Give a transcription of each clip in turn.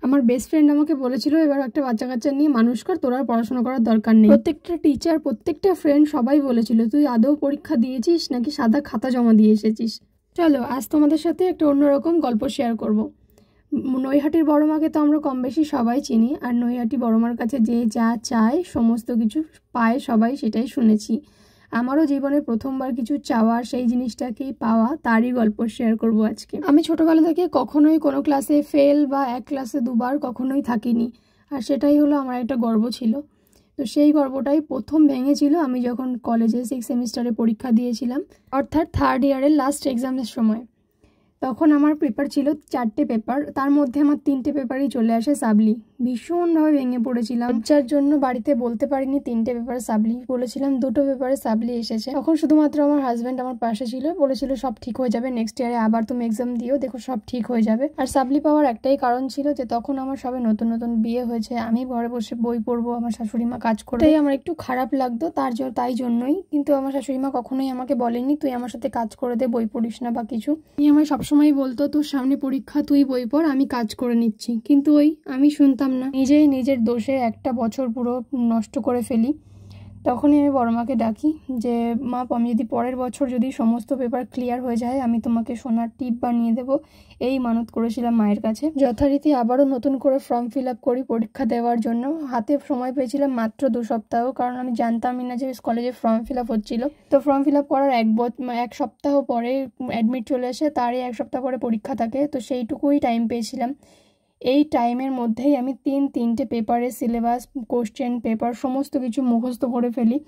আমার best friend আমাকে বলেছিল এবার একটা বাচ্চা কাচ্চা নিয়ে মানুষ কর, তোর আর পড়াশোনা করার দরকার নেই। প্রত্যেকটা টিচার, প্রত্যেকটা ফ্রেন্ড সবাই বলেছিল তুই আদৌ পরীক্ষা দিয়েছিস নাকি সাদা খাতা জমা দিয়ে এসেছিস। চলো আজ তোমাদের সাথে একটা অন্যরকম গল্প শেয়ার করব। নৈহাটির বড় মাকে তো আমরা কম বেশি সবাই চিনি, আর নৈহাটি বড় মার কাছে যে যা চায় সমস্ত কিছু পায় সবাই, সেটাই শুনেছি। আমারও জীবনে প্রথমবার কিছু চাওয়ার, সেই জিনিসটাকেই পাওয়া, তারই গল্প শেয়ার করব আজকে। আমি ছোটবেলা থেকে কখনোই কোনো ক্লাসে ফেল বা এক ক্লাসে দুবার কখনোই থাকিনি, আর সেটাই হলো আমার একটা গর্ব ছিল। তো সেই গর্বটাই প্রথম ভেঙেছিল আমি যখন কলেজে 6 সেমিস্টারে পরীক্ষা দিয়েছিলাম, অর্থাৎ 3rd ইয়ারের লাস্ট এক্সামের সময়। তখন আমার পেপার ছিল 4টে পেপার, তার মধ্যে আমার 3টে পেপারই চলে আসে সাবলি। ভীষণভাবে ভেঙে পড়েছিলাম, যার জন্য বাড়িতে বলতে পারিনি 3টে পেপার সাবলি, বলেছিলাম 2টো পেপারে সাবলি এসেছে। তখন শুধুমাত্র আমার হাজব্যান্ড আমার পাশে ছিল, বলেছিল সব ঠিক হয়ে যাবে, নেক্সট ইয়ারে আবার তুমি এক্সাম দিও, দেখো সব ঠিক হয়ে যাবে। আর সাবলি পাওয়ার একটাই কারণ ছিল যে তখন আমার সবে নতুন নতুন বিয়ে হয়েছে, আমি ঘরে বসে বই পড়বো, আমার শাশুড়ি মা কাজ করবে, তাই আমার একটু খারাপ লাগতো তাই জন্যই। কিন্তু আমার শাশুড়ি মা কখনোই আমাকে বলেনি তুই আমার সাথে কাজ করে দে, বই পড়িস না বা কিছু। আমার সবসময় বলতো তোর সামনে পরীক্ষা, তুই বই পড়, আমি কাজ করে নিচ্ছি। কিন্তু আমি শুনতাম না, নিজেই নিজের দোষে একটা বছর পুরো নষ্ট করে ফেলি। তখনই আমি বড় মাকে ডাকি যে মা, আমি যদি পরের বছর যদি সমস্ত পেপার ক্লিয়ার হয়ে যায় আমি তোমাকে সোনার টিপ বানিয়ে দেবো, এই মানত করেছিলাম মায়ের কাছে। যথারীতি আবারও নতুন করে ফর্ম ফিল আপ করি পরীক্ষা দেওয়ার জন্য। হাতে সময় পেয়েছিলাম মাত্র 2 সপ্তাহ, কারণ আমি জানতামই না যে কলেজে ফর্ম ফিল আপ হচ্ছিল। তো ফর্ম ফিল আপ করার এক সপ্তাহ পরে অ্যাডমিট চলে আসে, তারই 1 সপ্তাহ পরে পরীক্ষা থাকে। তো সেইটুকুই টাইম পেয়েছিলাম। এই টাইমের মধ্যেই আমি 3টে পেপারের সিলেবাস, কোশ্চেন পেপার সমস্ত কিছু মুখস্থ করে ফেলি।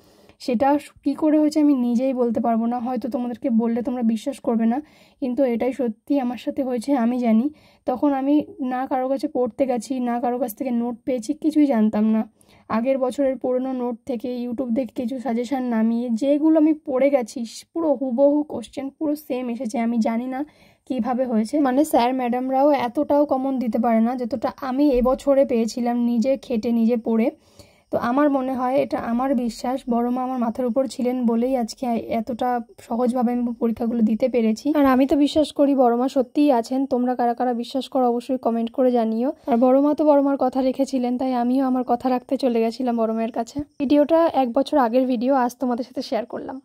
সেটা কী করে হয়েছে আমি নিজেই বলতে পারবো না, হয়তো তোমাদেরকে বললে তোমরা বিশ্বাস করবে না, কিন্তু এটাই সত্যি আমার সাথে হয়েছে, আমি জানি। তখন আমি না কারো কাছে পড়তে গেছি, না কারো কাছ থেকে নোট পেয়েছি, কিছুই জানতাম না। আগের বছরের পুরনো নোট থেকে ইউটিউব দেখে কিছু সাজেশান নামিয়ে যেগুলো আমি পড়ে গেছি পুরো হুবহু কোশ্চেন পুরো সেম এসেছে। আমি জানি না কিভাবে হয়েছে, মানে স্যার ম্যাডামরাও এতটাও কমন দিতে পারে না যতটা আমি এবছরে পেয়েছিলাম নিজে খেটে নিজে পড়ে। তো আমার মনে হয়, এটা আমার বিশ্বাস, বড় মা আমার মাথার উপর ছিলেন বলেই আজকে এতটা সহজভাবে আমি পরীক্ষাগুলো দিতে পেরেছি। আর আমি তো বিশ্বাস করি বড় মা সত্যিই আছেন। তোমরা কারা কারা বিশ্বাস করো অবশ্যই কমেন্ট করে জানিও। আর বড় মা তো বড় মার কথা রেখেছিলেন, তাই আমিও আমার কথা রাখতে চলে গেছিলাম বড় মায়ের কাছে। ভিডিওটা 1 বছর আগের ভিডিও, আজ তোমাদের সাথে শেয়ার করলাম।